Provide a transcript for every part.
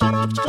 Hello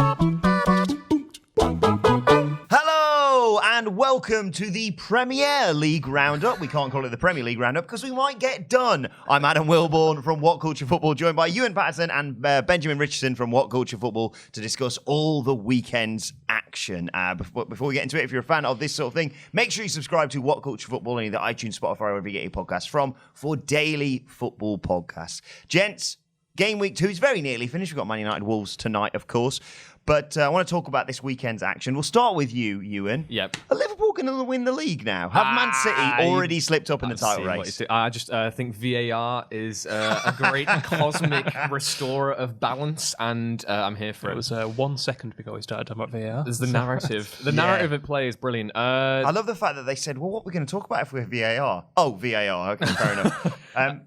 and welcome to the Premier League Roundup. We can't call it the Premier League Roundup because we might get done. I'm Adam Wilbourn from What Culture Football, joined by Ewan Patterson and Benjamin Richardson from What Culture Football to discuss all the weekend's action. Before we get into it, if you're a fan of this sort of thing, make sure you subscribe to What Culture Football in either iTunes, Spotify, or wherever you get your podcasts from for daily football podcasts. Gents, game week 2 is very nearly finished. We've got Man United Wolves tonight, of course. But I want to talk about this weekend's action. We'll start with you, Ewan. Yep. Are Liverpool going to win the league now? Have Man City already slipped up in the title race? I just think VAR is a great cosmic restorer of balance, and I'm here for it. It was 1 second before we started talking about VAR. There's the narrative. The narrative at play is brilliant. I love the fact that they said, well, what are we going to talk about if we have VAR? Oh, VAR. Okay, fair enough.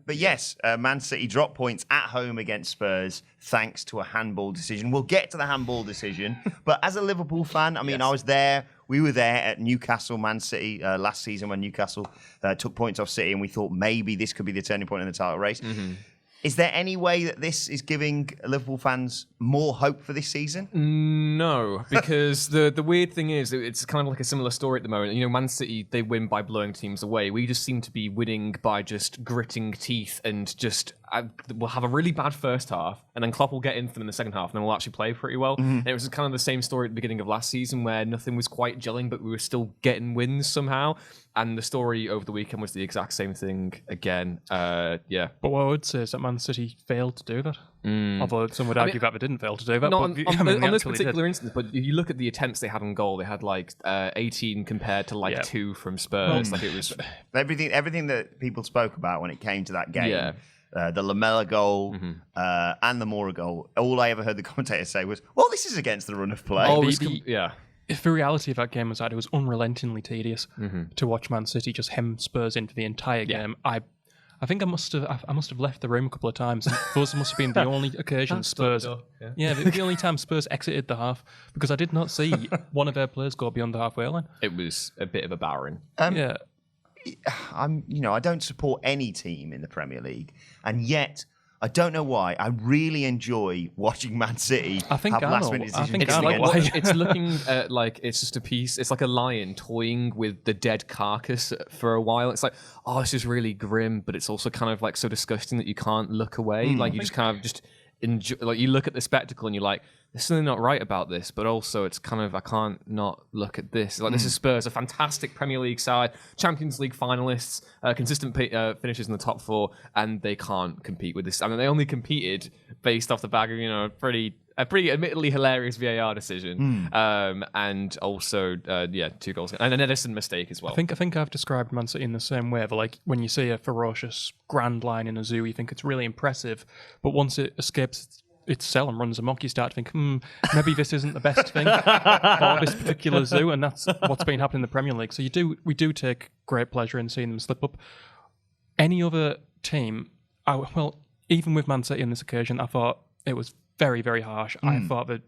But yes, Man City dropped points at home against Spurs thanks to a handball decision. We'll get to the handball decision. But as a Liverpool fan, I mean, yes. I was there. We were there at Newcastle, Man City last season when Newcastle took points off City, and we thought maybe this could be the turning point in the title race. Mm-hmm. Is there any way that this is giving Liverpool fans more hope for this season? No, because the weird thing is, it's kind of like a similar story at the moment. You know, Man City, they win by blowing teams away. We just seem to be winning by just gritting teeth and just... we'll have a really bad first half, and then Klopp will get into them in the second half, and then we'll actually play pretty well. Mm-hmm. And it was kind of the same story at the beginning of last season where nothing was quite gelling, but we were still getting wins somehow. And the story over the weekend was the exact same thing again. Yeah. But what I would say is that Man City failed to do that. Although some would argue that they didn't fail to do that. Not but on this particular instance, but if you look at the attempts they had on goal, they had like 18 compared to 2 from Spurs. Like it was everything that people spoke about when it came to that game. Yeah. The Lamella goal and the Moura goal, all I ever heard the commentator say was, well, this is against the run of play. Yeah. If the reality of that game was that it was unrelentingly tedious to watch Man City just hem Spurs into the entire game. I think I must have left the room a couple of times. Those must have been the only occasions Spurs... the only time Spurs exited the half, because I did not see one of their players go beyond the halfway line. It was a bit of a barren. I don't support any team in the Premier League, and yet I don't know why I really enjoy watching Man City have last-minute decisions. It's looking like it's just a piece. It's like a lion toying with the dead carcass for a while. It's like, oh, this is really grim, but it's also kind of like so disgusting that you can't look away. Like you just kind of just enjoy. Like you look at the spectacle and you're like, there's something not right about this, but also it's kind of, I can't not look at this. Like this is Spurs, a fantastic Premier League side, Champions League finalists, consistent finishes in the top 4, and they can't compete with this. I mean, they only competed based off the back of, a pretty admittedly hilarious VAR decision, and also 2 goals and an Edison mistake as well. I think I've described Man City in the same way. But like when you see a ferocious grand lion in a zoo, you think it's really impressive, but once it escapes its cell and runs amok, you start to think, maybe this isn't the best thing for this particular zoo, and that's what's been happening in the Premier League. So we do take great pleasure in seeing them slip up. Any other team, even with Man City on this occasion, I thought it was very, very harsh. I thought that,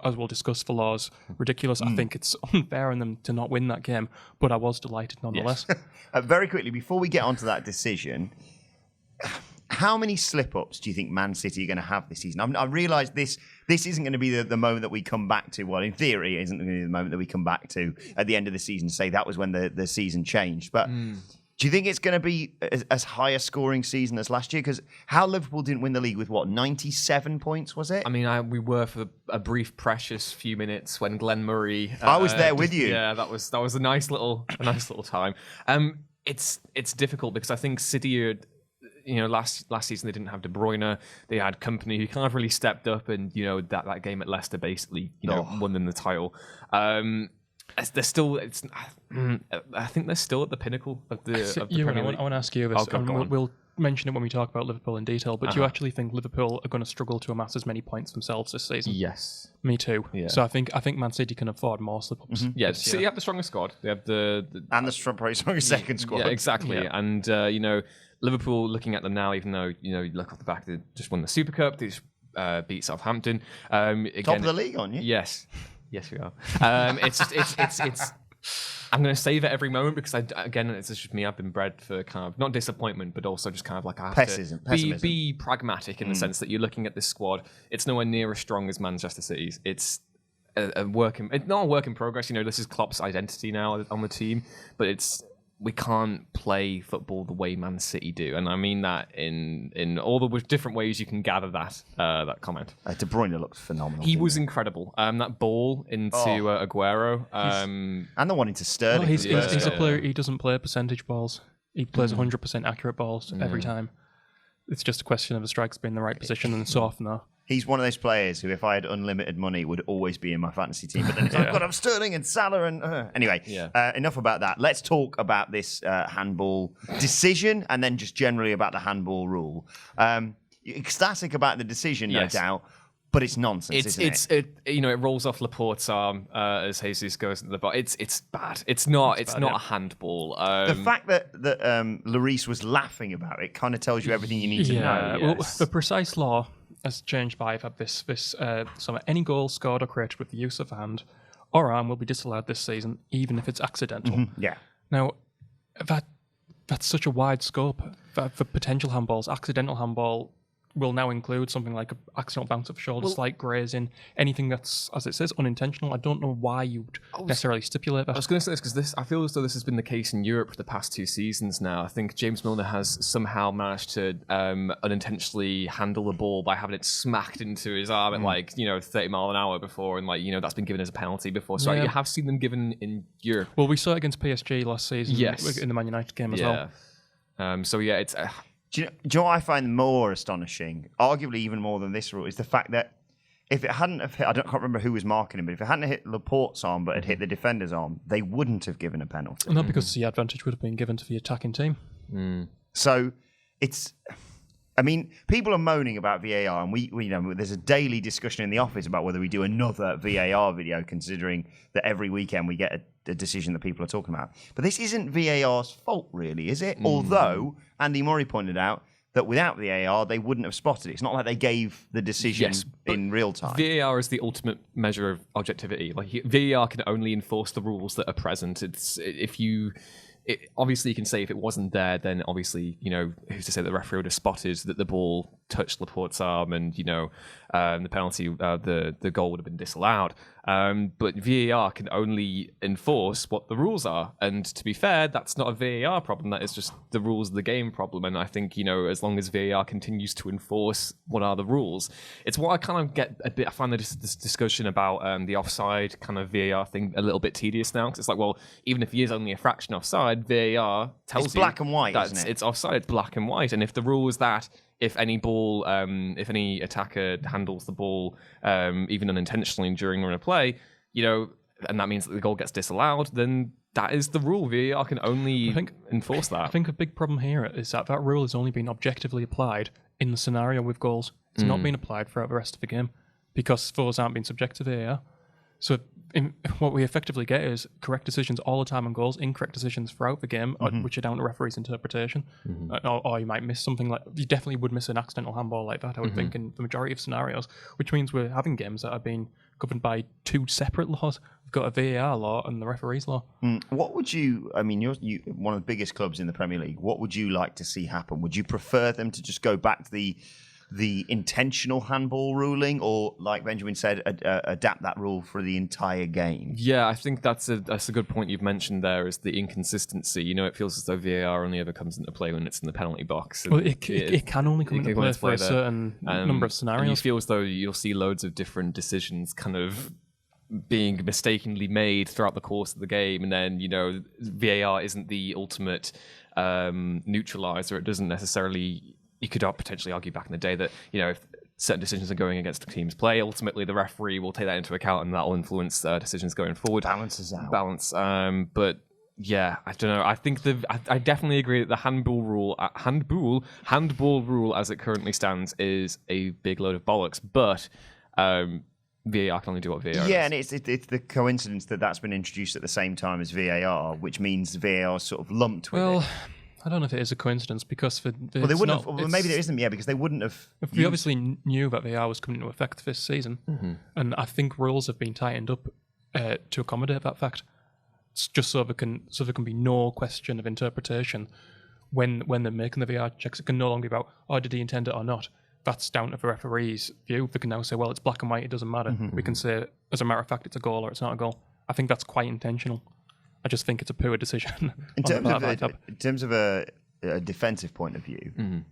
as we'll discuss, for laws, ridiculous. I think it's unfair on them to not win that game, but I was delighted nonetheless. Yes. Very quickly, before we get onto that decision, how many slip-ups do you think Man City are going to have this season? I realise this isn't going to be the moment that we come back to. Well, in theory, it isn't going to be the moment that we come back to at the end of the season, say that was when the season changed. But do you think it's going to be as high a scoring season as last year? Because how Liverpool didn't win the league with, 97 points, was it? I mean, we were for a brief, precious few minutes when Glenn Murray... I was there with you. Yeah, that was a nice little time. It's difficult because I think City are... last season they didn't have De Bruyne. They had Company, who kind of really stepped up, and that game at Leicester basically won them the title. They're still. I think they're still at the pinnacle of the Premier League. I want to ask you this. We'll mention it when we talk about Liverpool in detail. But do you actually think Liverpool are going to struggle to amass as many points themselves this season? Yes, me too. Yeah. So I think Man City can afford more slip-ups. Mm-hmm. Yeah, City have the strongest squad. They have and the probably strongest second squad. Yeah, exactly. Yeah. And Liverpool, looking at them now, even though you look off the back, they just won the Super Cup. They just beat Southampton. Again, top of the league, aren't you? Yes, we are. It's I'm going to save it every moment because, again, it's just me. I've been bred for kind of not disappointment, but also just kind of like I have Pessimism. to be pragmatic in the sense that you're looking at this squad. It's nowhere near as strong as Manchester City's. It's not a work in progress. This is Klopp's identity now on the team, but we can't play football the way Man City do, and I mean that in all the different ways you can gather that comment. De Bruyne looked phenomenal. He was incredible. That ball into Aguero, and the one into Sterling. He's a player. He doesn't play percentage balls. He plays 100% accurate balls every time. It's just a question of the strikes being in the right position and so often though. He's one of those players who, if I had unlimited money, would always be in my fantasy team. But then it's like, I've got Sterling and Salah and... Anyway, enough about that. Let's talk about this handball decision and then just generally about the handball rule. Ecstatic about the decision, no doubt, but it's nonsense, isn't it? It rolls off Laporte's arm as Jesus goes into the box. It's bad. It's not a handball. The fact that Lloris was laughing about it kind of tells you everything you need to know. Well, the precise law has changed by this summer. Any goal scored or created with the use of hand or arm will be disallowed this season, even if it's accidental. Yeah. Now, that's such a wide scope for potential handballs. Accidental handball will now include something like an accidental bounce of the shoulder, slight grazing, anything that's, as it says, unintentional. I don't know why you'd necessarily stipulate that. I was going to say this because I feel as though this has been the case in Europe for the past 2 seasons now. I think James Milner has somehow managed to unintentionally handle the ball by having it smacked into his arm at 30 mile an hour before, and that's been given as a penalty before. So you have seen them given in Europe. Well, we saw it against PSG last season in the Man United game as well. It's... Do you know what I find more astonishing, arguably even more than this rule, is the fact that if it hadn't have hit, can't remember who was marking him, but if it hadn't hit Laporte's arm but had hit the defender's arm, they wouldn't have given a penalty. Not because the advantage would have been given to the attacking team. So it's... I mean, people are moaning about VAR, and we there's a daily discussion in the office about whether we do another VAR video, considering that every weekend we get a decision that people are talking about. But this isn't VAR's fault, really, is it? Although Andy Murray pointed out that without VAR, they wouldn't have spotted it. It's not like they gave the decision in real time. VAR is the ultimate measure of objectivity. VAR can only enforce the rules that are present. Obviously, you can say if it wasn't there, then obviously, who's to say the referee would have spotted that the ball touched Laporte's arm and, the penalty, the goal would have been disallowed. But VAR can only enforce what the rules are. And to be fair, that's not a VAR problem. That is just the rules of the game problem. And I think, as long as VAR continues to enforce what are the rules, it's what I kind of get a bit. I find this discussion about the offside kind of VAR thing a little bit tedious now. Because it's like, well, even if he is only a fraction offside, VAR tells you. It's black and white, isn't it? It's offside, it's black and white. And if the rule is that if any ball, if any attacker handles the ball, even unintentionally during a play, and that means that the goal gets disallowed, then that is the rule. VAR can only enforce that. I think a big problem here is that rule has only been objectively applied in the scenario with goals. It's not been applied throughout the rest of the game because those aren't being subject to VAR. So what we effectively get is correct decisions all the time on goals, incorrect decisions throughout the game, which are down to referee's interpretation. Or you might miss something you definitely would miss an accidental handball like that, I would think, in the majority of scenarios, which means we're having games that are being governed by 2 separate laws. We've got a VAR law and the referee's law. What would you're one of the biggest clubs in the Premier League. What would you like to see happen? Would you prefer them to just go back to the intentional handball ruling, or, like Benjamin said, adapt that rule for the entire game? Yeah, I think that's a good point you've mentioned there, is the inconsistency. It feels as though VAR only ever comes into play when it's in the penalty box. Well, it can only come into play for a certain number of scenarios. And you feel as though you'll see loads of different decisions kind of being mistakenly made throughout the course of the game, and then, VAR isn't the ultimate neutralizer. It doesn't necessarily... You could potentially argue back in the day that, if certain decisions are going against the team's play, ultimately the referee will take that into account and that will influence decisions going forward. Balances out. But yeah, I don't know. I think I definitely agree that the handball rule as it currently stands is a big load of bollocks. But VAR can only do what VAR does. Yeah, and it's the coincidence that that's been introduced at the same time as VAR, which means VAR is sort of lumped with it. I don't know if it is a coincidence because they wouldn't have. Well, maybe there isn't. Yeah, because they wouldn't have. We obviously knew that VAR was coming into effect this season, and I think rules have been tightened up to accommodate that fact. just so there can be no question of interpretation when they're making the VR checks. It can no longer be about, oh, did he intend it or not? That's down to the referee's view. They can now say, well, it's black and white, it doesn't matter. We can say, as a matter of fact, it's a goal or it's not a goal. I think that's quite intentional. I just think it's a poor decision. In terms of a defensive point of view,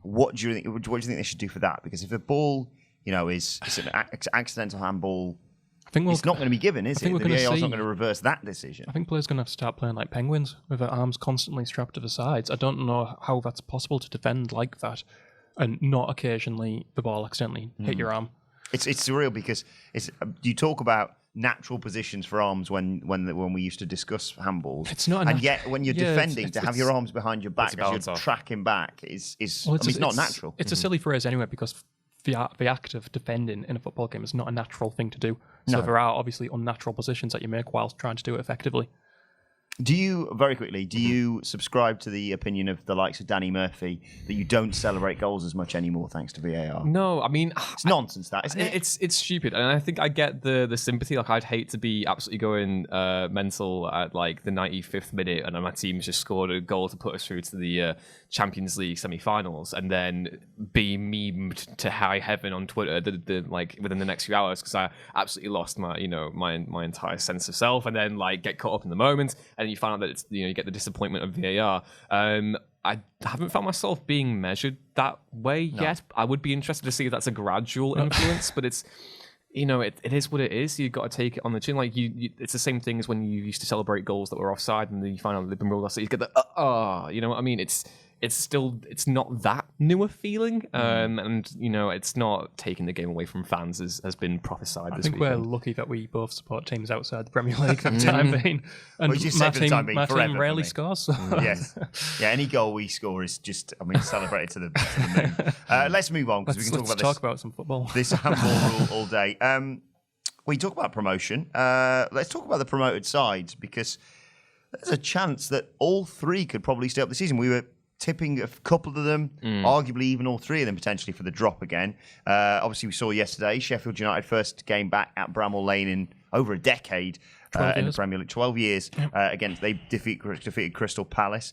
what do you think they should do for that? Because if the ball, is an accidental handball, it's not going to be given, is it? The VAR's not going to reverse that decision. I think players are going to have to start playing like penguins with their arms constantly strapped to the sides. I don't know how that's possible to defend like that and not occasionally the ball accidentally hit your arm. It's surreal because you talk about natural positions for arms when we used to discuss handballs. It's not, and yet when you're defending, to have your arms behind your back as you're tracking back is it's not natural. It's a silly phrase anyway because the act of defending in a football game is not a natural thing to do. So there are obviously unnatural positions that you make whilst trying to do it effectively. Do you subscribe to the opinion of the likes of Danny Murphy that you don't celebrate goals as much anymore thanks to VAR? No, I mean... It's nonsense, that, isn't it? It's stupid. And I think I get the sympathy. Like, I'd hate to be absolutely going mental at, like, the 95th minute and my team's just scored a goal to put us through to the Champions League semi-finals and then be memed to high heaven on Twitter like within the next few hours because I absolutely lost my entire sense of self and then, like, get caught up in the moment and you find out that it's, you get the disappointment of VAR. I haven't found myself being measured that way yet. I would be interested to see if that's a gradual influence, but it's, it is what it is. You've got to take it on the chin. Like it's the same thing as when you used to celebrate goals that were offside and then you find out they've been ruled offside. You get the you know what I mean? It's not that new a feeling, and it's not taking the game away from fans as has been prophesied. I think we're lucky that we both support teams outside the Premier League for the time being, and my team rarely scores. Yeah. Any goal we score is just, celebrated to the moon. Let's move on because we can talk about some football. This handball rule all day. We talk about promotion. Let's talk about the promoted sides because there's a chance that all three could probably stay up the season. We were tipping a couple of them, arguably even all three of them potentially for the drop again. Obviously, we saw yesterday Sheffield United first game back at Bramall Lane in over a decade. In the Premier League, 12 years against they defeated Crystal Palace.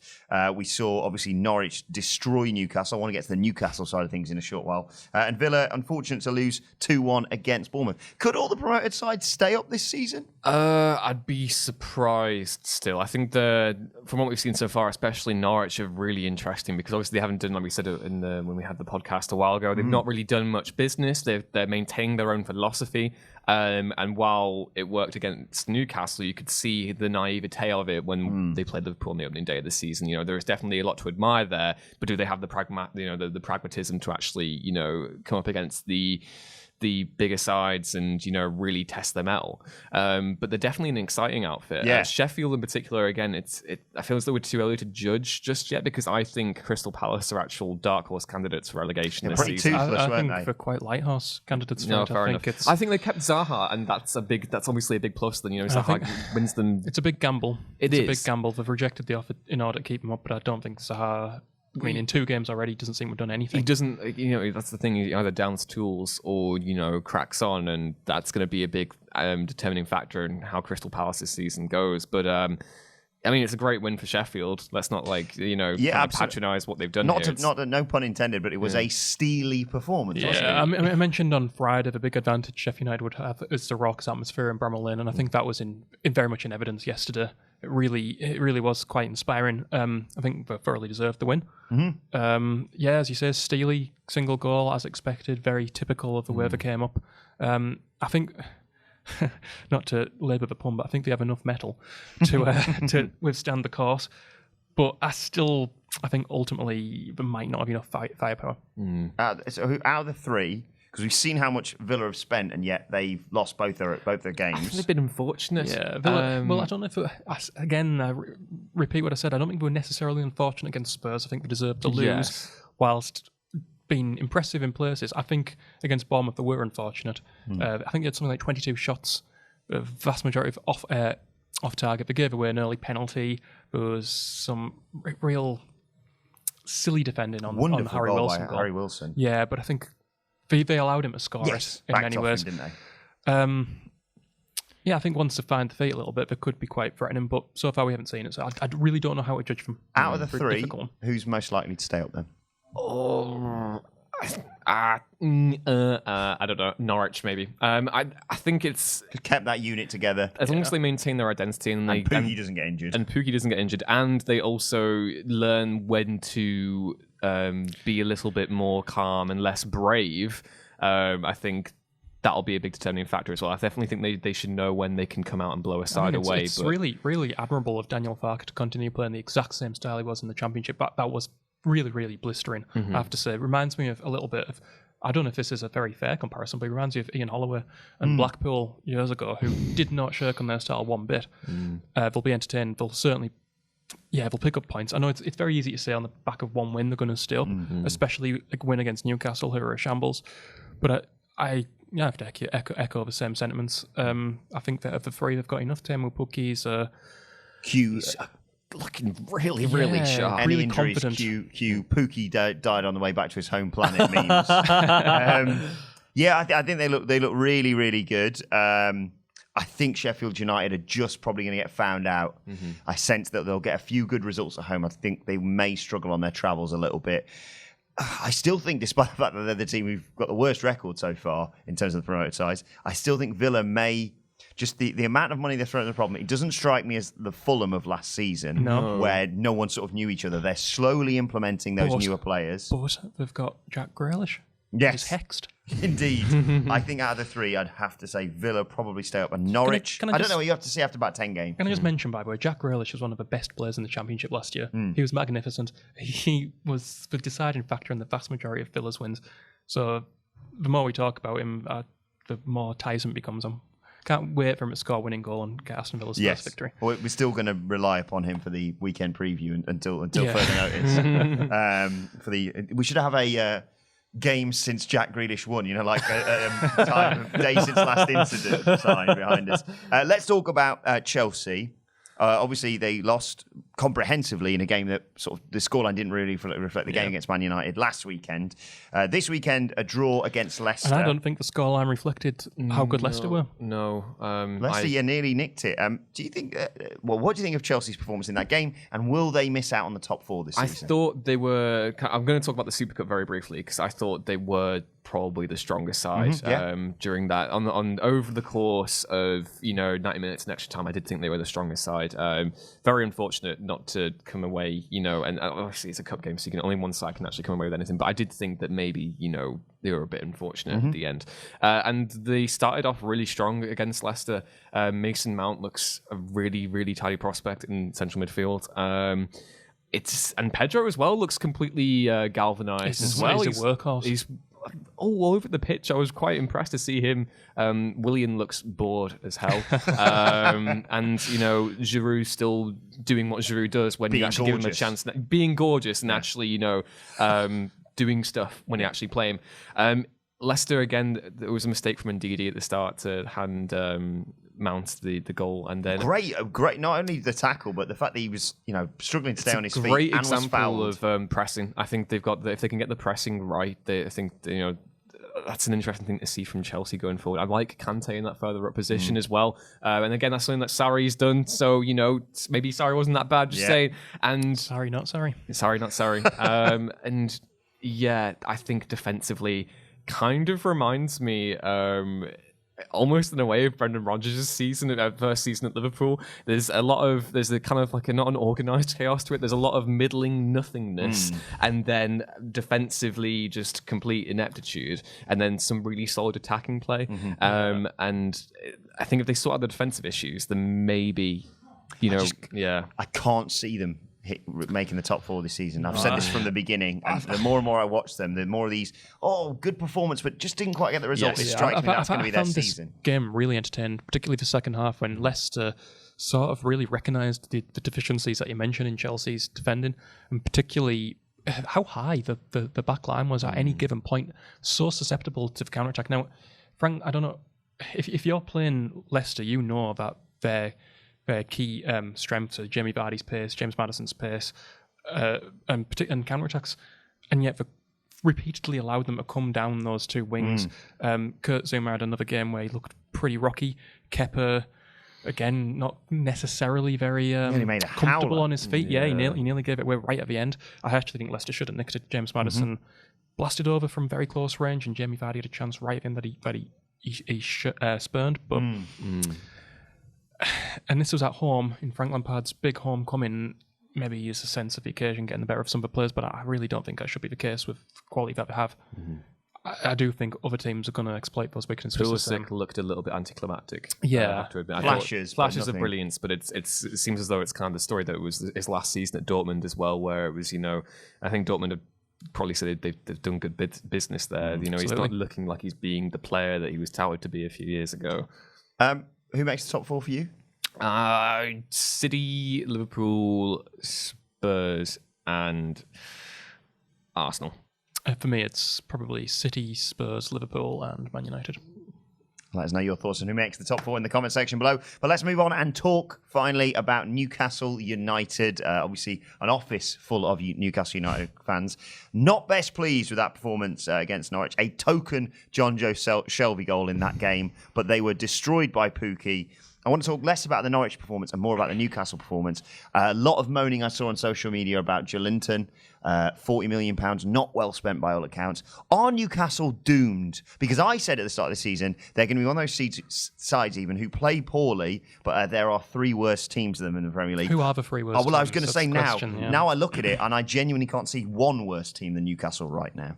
We saw obviously Norwich destroy Newcastle. I want to get to the Newcastle side of things in a short while. And Villa, unfortunate to lose 2-1 against Bournemouth. Could all the promoted sides stay up this season? I'd be surprised still. I think from what we've seen so far, especially Norwich, are really interesting because obviously they haven't done, like we said when we had the podcast a while ago, they've not really done much business. They're maintaining their own philosophy. And while it worked against Newcastle, you could see the naivete of it when they played Liverpool on the opening day of the season. There is definitely a lot to admire there, but do they have the pragmatism to actually, come up against the bigger sides and really test them out? But they're definitely an exciting outfit. Yeah. Sheffield in particular, again, I feel as though we're too early to judge just yet because I think Crystal Palace are actual dark horse candidates for relegation this season. I think they're quite light horse candidates. No, fair enough. I think they kept Zaha, and that's obviously a big plus. Then Zaha wins them. It's a big gamble. It's a big gamble. They've rejected the offer in order to keep him up, but I don't think Zaha. In 2 games already, doesn't seem to have done anything. He doesn't, that's the thing. He either downs tools or, cracks on, and that's going to be a big determining factor in how Crystal Palace's season goes. But, it's a great win for Sheffield. Let's not, patronise what they've done no pun intended, but it was a steely performance. Yeah, I mentioned on Friday the big advantage Sheffield United would have is the raucous atmosphere in Bramall Lane, and I think that was very much in evidence yesterday. It really was quite inspiring. I think they thoroughly deserved the win. As you say, steely single goal as expected, very typical of the way they came up. I think, not to labour the pun, but I think they have enough metal to withstand the course. But I think ultimately there might not have enough firepower. So out of the three, because we've seen how much Villa have spent, and yet they've lost both their games. I think they've been unfortunate. Yeah, Villa, I don't know if I repeat what I said. I don't think they were necessarily unfortunate against Spurs. I think they deserved to lose, whilst being impressive in places. I think against Bournemouth they were unfortunate. I think they had something like 22 shots, a vast majority of off target. They gave away an early penalty. There was some real silly defending on the Harry Wilson goal. Harry Wilson. Yeah, but I think they allowed him to score it in many ways. Didn't they? Yeah, I think once they find the feet a little bit, they could be quite threatening, but so far we haven't seen it, so I really don't know how to judge them. Out of the three, who's most likely to stay up then? I don't know. Norwich, maybe. I think it's Kept that unit together. as long as they maintain their identity and Pookie doesn't get injured. and Pookie doesn't get injured, and they also learn when to be a little bit more calm and less brave. I think that'll be a big determining factor as well. I definitely think they should know when they can come out and blow a side away. It's really, really admirable of Daniel Farke to continue playing the exact same style he was in the Championship. That was really, really blistering, I have to say. It reminds me of a little bit of, I don't know if this is a very fair comparison, but it reminds me of Ian Holloway and Blackpool years ago, who did not shirk on their style one bit. They'll be entertained. They'll certainly, they'll pick up points. I know it's very easy to say on the back of one win they're going to stay up, especially a win against Newcastle, who are a shambles. But I have to echo the same sentiments. I think that of the three, they've got enough. Temu Pukki's Q's looking really, really sharp. Any really injuries, confident. Q Pookie died on the way back to his home planet memes. I think they look really, really good. I think Sheffield United are just probably going to get found out. I sense that they'll get a few good results at home. I think they may struggle on their travels a little bit. I still think, despite the fact that they're the team who've got the worst record so far in terms of the promoted sides, I still think Villa may... Just the amount of money they're throwing at the problem, it doesn't strike me as the Fulham of last season, where no one sort of knew each other. They're slowly implementing those newer players. But they've got Jack Grealish. Yes. He's hexed. Indeed. I think out of the three, I'd have to say Villa probably stay up, and Norwich. I don't know what you have to see after about 10 games. Can I just mention, by the way, Jack Grealish was one of the best players in the Championship last year. He was magnificent. He was the deciding factor in the vast majority of Villa's wins. So the more we talk about him, the more Tyson becomes him. Can't wait for him to score a winning goal and get Aston Villa's first victory. Well, we're still going to rely upon him for the weekend preview until further notice. We should have a game since Jack Grealish won, like a time of day since last incident sign behind us. Let's talk about Chelsea. Obviously, they lost comprehensively in a game that sort of the scoreline didn't really reflect the game against Man United last weekend. This weekend, a draw against Leicester. And I don't think the scoreline reflected how good Leicester were. No. Leicester, nearly nicked it. Do you think? What do you think of Chelsea's performance in that game? And will they miss out on the top four this season? I thought they were. I'm going to talk about the Super Cup very briefly because I thought they were probably the stronger side during that. On over the course of 90 minutes and extra time, I did think they were the strongest side. Very unfortunate not to come away, and obviously it's a cup game, so only one side can actually come away with anything. But I did think that maybe they were a bit unfortunate at the end. And they started off really strong against Leicester. Mason Mount looks a really, really tidy prospect in central midfield. And Pedro as well looks completely galvanized as well. He's a workhorse. He's all over the pitch. I was quite impressed to see him. Willian looks bored as hell. And, Giroud still doing what Giroud does when you actually give him a chance. Being gorgeous and actually, doing stuff when you actually play him. Leicester, again, there was a mistake from Ndidi at the start to hand Mount the goal. And then great. Not only the tackle, but the fact that he was, struggling to stay on his feet. Great and was example fouled. of pressing. I think they've got, if they can get the pressing right, I think, that's an interesting thing to see from Chelsea going forward. I like Kante in that further up position as well. And again, that's something that Sarri's done. So, maybe Sarri wasn't that bad, just saying. And Sorry, not sorry. Sorry, not sorry. And yeah, I think defensively kind of reminds me almost in a way of Brendan Rodgers' first season at Liverpool. There's a kind of like not an organised chaos to it. There's a lot of middling nothingness, and then defensively just complete ineptitude, and then some really solid attacking play. And I think if they sort out the defensive issues, then maybe, I can't see them making the top four this season. I've said this from the beginning, and the more and more I watch them, the more of these, good performance, but just didn't quite get the result. It strikes me that's going to be their season. This game really entertained, particularly the second half when Leicester sort of really recognised the deficiencies that you mentioned in Chelsea's defending, and particularly how high the back line was at any given point, so susceptible to the counter-attack. Now, Frank, I don't know, if you're playing Leicester, you know that their key strengths are Jamie Vardy's pace, James Maddison's pace, and counter-attacks, and yet repeatedly allowed them to come down those two wings. Kurt Zouma had another game where he looked pretty rocky. Kepa, again, not necessarily very made a comfortable howler. on his feet. Yeah, he nearly gave it away right at the end. I actually think Leicester should have nicked it. James Maddison blasted over from very close range, and Jamie Vardy had a chance right at him that he spurned. But and this was at home in Frank Lampard's big homecoming. Maybe he has a sense of the occasion getting the better of some of the players, but I really don't think that should be the case with the quality that they have. I do think other teams are going to exploit those weaknesses. Pulisic looked a little bit anticlimactic. Yeah. I have to admit. Flashes of brilliance, but it seems as though it's kind of the story that it was his last season at Dortmund as well, where it was, I think Dortmund have probably said they've done good business there. He's not looking like he's being the player that he was touted to be a few years ago. Who makes the top 4 for you? City, Liverpool, Spurs, and Arsenal. For me, it's probably City, Spurs, Liverpool, and Man United. Let us know your thoughts on who makes the top 4 in the comment section below. But let's move on and talk finally about Newcastle United. Obviously, an office full of Newcastle United fans. Not best pleased with that performance against Norwich. A token John Joe Shelby goal in that game, but they were destroyed by Pukki. I want to talk less about the Norwich performance and more about the Newcastle performance. A lot of moaning I saw on social media about Joelinton. £40 million, not well spent by all accounts. Are Newcastle doomed? Because I said at the start of the season, they're going to be one of those sides even who play poorly, but there are 3 worse teams than them in the Premier League. Who are the 3 worst well, teams? I was going to say now. Yeah. Now I look at it and I genuinely can't see one worse team than Newcastle right now.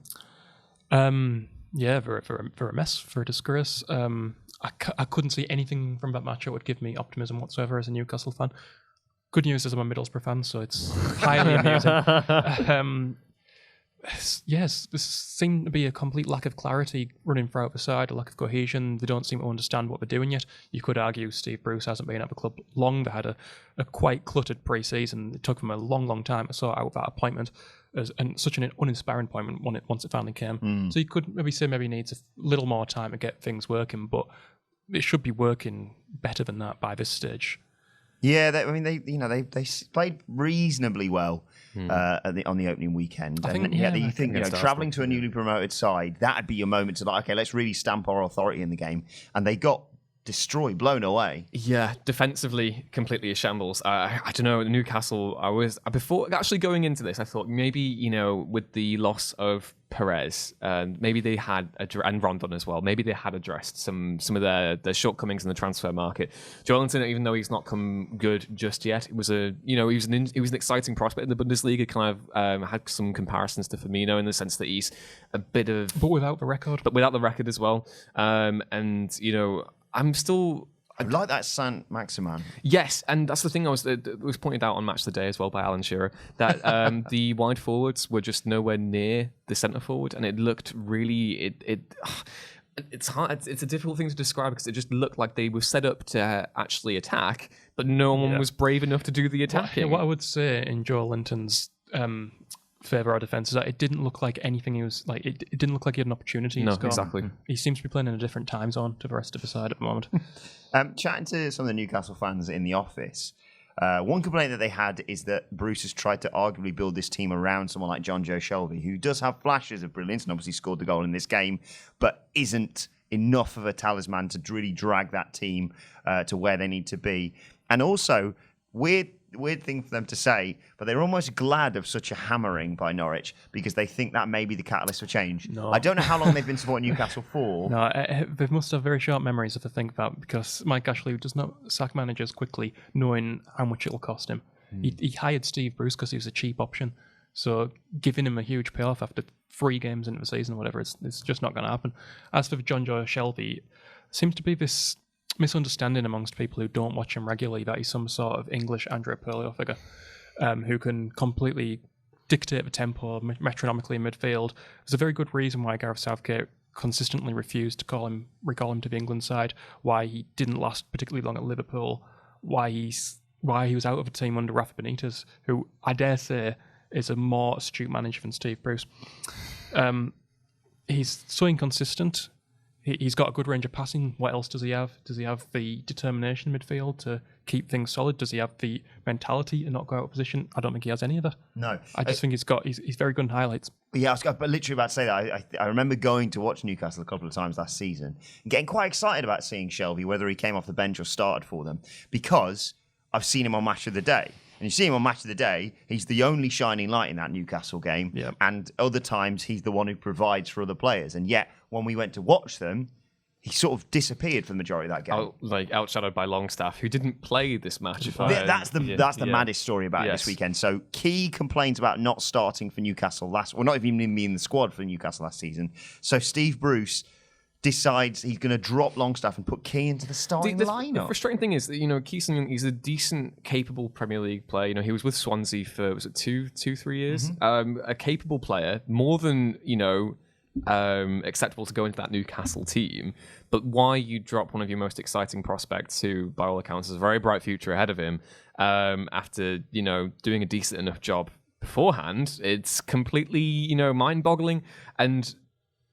Yeah, for a mess, for a disgrace. I couldn't see anything from that match that would give me optimism whatsoever as a Newcastle fan. Good news is I'm a Middlesbrough fan, so it's highly amusing. Yes, this seemed to be a complete lack of clarity running throughout the side, a lack of cohesion. They don't seem to understand what they're doing yet. You could argue Steve Bruce hasn't been at the club long. They had a quite cluttered pre-season. It took them a long, long time to sort out that appointment, and such an uninspiring appointment once it finally came. So you could maybe say maybe he needs a little more time to get things working, but it should be working better than that by this stage. Yeah, they played reasonably well on the opening weekend. You think travelling to a newly promoted side, that'd be your moment to okay, let's really stamp our authority in the game, and they got destroyed, blown away. Yeah, defensively, completely a shambles. I don't know, Newcastle, before actually going into this, I thought maybe, with the loss of Perez, maybe they had, and Rondon as well, maybe they had addressed some of their shortcomings in the transfer market. Joelinton, even though he's not come good just yet, it was he was an exciting prospect in the Bundesliga, kind of had some comparisons to Firmino in the sense that he's a bit of... But without the record as well. I'm still... I like that Saint-Maximin. Yes, and that's the thing it was pointed out on Match of the Day as well by Alan Shearer, that the wide forwards were just nowhere near the centre forward, and it looked really... It's hard. It's a difficult thing to describe because it just looked like they were set up to actually attack, but no one was brave enough to do the attacking. What I would say in Joelinton's favour our defence is that it didn't look like anything he was like. It didn't look like he had an opportunity. No, exactly. He seems to be playing in a different time zone to the rest of the side at the moment. Chatting to some of the Newcastle fans in the office, one complaint that they had is that Bruce has tried to arguably build this team around someone like John Joe Shelby, who does have flashes of brilliance and obviously scored the goal in this game, but isn't enough of a talisman to really drag that team to where they need to be. And also, weird thing for them to say, but they're almost glad of such a hammering by Norwich because they think that may be the catalyst for change. No. I don't know how long they've been supporting Newcastle for. No, they must have very sharp memories if they think that, because Mike Ashley does not sack managers quickly knowing how much it'll cost him. He hired Steve Bruce because he was a cheap option. So giving him a huge payoff after 3 games into the season or whatever, it's just not going to happen. As for John Joe Shelby, seems to be this misunderstanding amongst people who don't watch him regularly that he's some sort of English Andrea Pirlo figure who can completely dictate the tempo metronomically in midfield. There's a very good reason why Gareth Southgate consistently refused to recall him to the England side, why he didn't last particularly long at Liverpool, why he was out of a team under Rafa Benitez, who I dare say is a more astute manager than Steve Bruce. He's so inconsistent. He's got a good range of passing. What else does he have? Does he have the determination in midfield to keep things solid? Does he have the mentality to not go out of position? I don't think he has any of that. No. I just think he's very good in highlights. Yeah, I was literally about to say that. I remember going to watch Newcastle a couple of times last season and getting quite excited about seeing Shelvey, whether he came off the bench or started for them, because I've seen him on Match of the Day. And you see him on Match of the Day, he's the only shining light in that Newcastle game. Yep. And other times, he's the one who provides for other players. And yet, when we went to watch them, he sort of disappeared for the majority of that game. Outshadowed by Longstaff, who didn't play this match. That's the maddest story about it this weekend. So Key complains about not starting for Newcastle not even being in the squad for Newcastle last season. So Steve Bruce decides he's going to drop Longstaff and put Key into the starting lineup. The frustrating thing is that, Keeson, he's a decent, capable Premier League player. He was with Swansea for, was it 3 years? A capable player, more than, acceptable to go into that Newcastle team. But why you drop one of your most exciting prospects, who, by all accounts, has a very bright future ahead of him, after, doing a decent enough job beforehand, it's completely, mind-boggling. And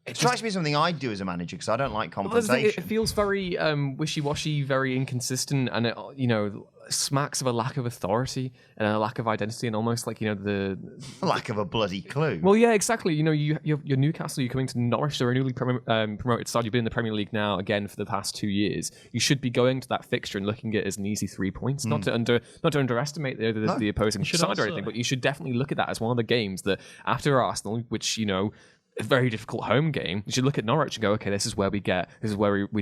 it strikes me as something I'd do as a manager, because I don't like compensation. It feels very wishy-washy, very inconsistent, and it, smacks of a lack of authority and a lack of identity, and almost like the lack of a bloody clue. Well, yeah, exactly. You're Newcastle. You're coming to Norwich. They're a newly promoted side. You've been in the Premier League now again for the past 2 years. You should be going to that fixture and looking at it as an easy 3 points. Not to underestimate the opposing side or anything, but you should definitely look at that as one of the games that after Arsenal, which a very difficult home game, you should look at Norwich and go, okay, this is where we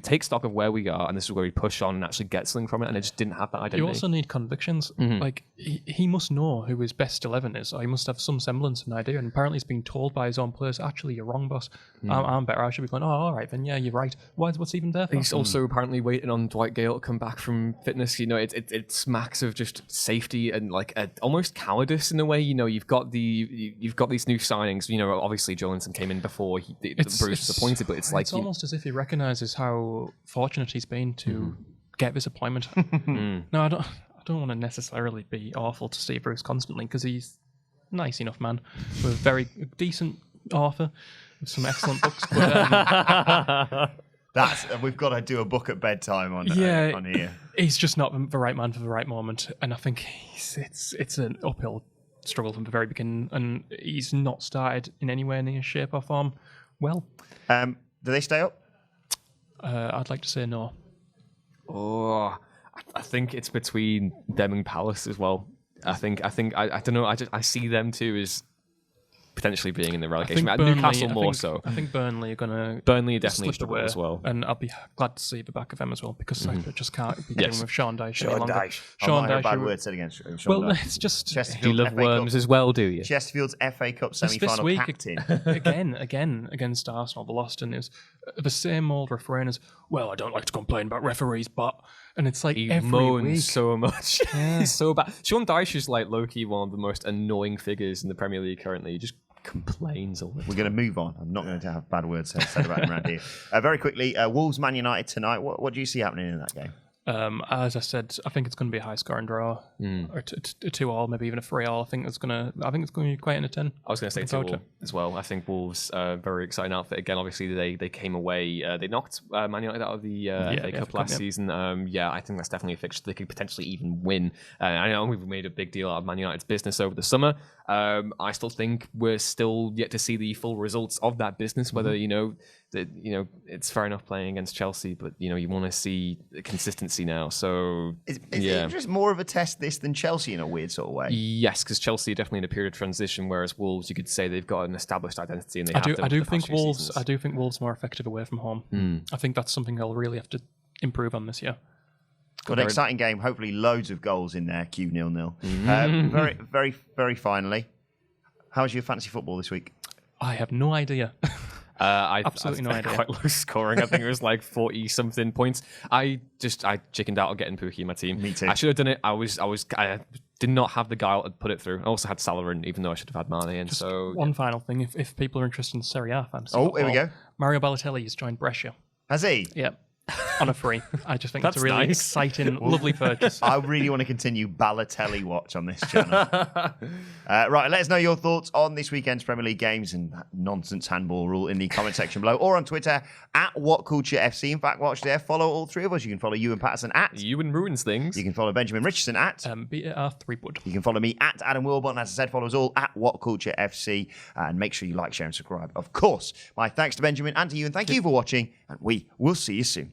take stock of where we are, and this is where we push on and actually get something from it, and it just didn't have that identity. You also need convictions. Like, he must know who his best 11 is, or he must have some semblance of an idea, and apparently he's being told by his own players, actually, you're wrong, boss. I'm better. I should be going, oh, all right, then, yeah, you're right. What's even there for? He's also apparently waiting on Dwight Gale to come back from fitness. It smacks of just safety and like almost cowardice in a way. You've got these new signings. Obviously Jolinson came in before Bruce was appointed, but it's like it's almost as if he recognises how fortunate he's been to get this appointment. No, I don't want to necessarily be awful to Steve Bruce constantly, because he's a nice enough man with a very decent author with some excellent books. But, we've got to do a book at bedtime on here. He's just not the right man for the right moment, and I think it's an uphill struggle from the very beginning, and he's not started in anywhere near shape or form well. Do they stay up? I'd like to say no. Oh, I think it's between them and Palace as well. I don't know. I see them too as potentially being in the relegation. Newcastle more so. I think Burnley are going to definitely struggle as well. And I'll be glad to see the back of them as well, because I just can't be dealing with Sean Dyche any longer. Sean Dyche. Bad word said against Sean Dyche. It's just... You love worms as well, do you? Chesterfield's FA Cup semi-final week, captain. again, against Arsenal, the lost, and is the same old refrain as, well, I don't like to complain about referees, but... And it's like he every moans week. so much. He's so bad. Sean Dyche is like low-key one of the most annoying figures in the Premier League currently. He just complains all the time. We're going to move on. I'm not going to have bad words said about him around here. Very quickly, Wolves Man United tonight. What do you see happening in that game? As I said, I think it's going to be a high-scoring draw, or a 2-2, maybe even a 3-3. I think it's going to be quite entertaining. I was going to say 2-2 as well. I think Wolves very exciting outfit again. Obviously, they came away. They knocked Man United out of the FA Cup last season. I think that's definitely a fixture they could potentially even win. I know we've made a big deal out of Man United's business over the summer. I still think we're still yet to see the full results of that business. Whether it's fair enough playing against Chelsea, but you want to see consistency now. So is it just more of a test this than Chelsea in a weird sort of way? Yes, because Chelsea are definitely in a period of transition, whereas Wolves, you could say they've got an established identity, and I do think Wolves are more effective away from home. I think that's something they'll really have to improve on this year. Got an exciting game. Hopefully, loads of goals in there. Q 0-0. Very, very, very finally, how's your fantasy football this week? I have no idea. Absolutely no idea. Quite low scoring. I think it was like 40-something points. I chickened out on getting Pookie in my team. Me too. I should have done it. I did not have the guy to put it through. I also had Salah in, even though I should have had Mane. And just so one final thing, if people are interested in Serie A fantasy, here we go. Mario Balotelli has joined Brescia. Has he? Yep. on a free. I just think it's a That's really nice. exciting, lovely purchase. I really want to continue Balotelli watch on this channel. Right, let us know your thoughts on this weekend's Premier League games and that nonsense handball rule in the comment section below, or on Twitter at WhatCultureFC. In fact, watch there. Follow all three of us. You can follow Ewan Patterson at. Ewan ruins things. You can follow Benjamin Richardson at. BR3wood. You can follow me at Adam Wilbourn. As I said, follow us all at WhatCultureFC. And make sure you like, share, and subscribe. Of course, my thanks to Benjamin and to you. And thank you for watching. And we will see you soon.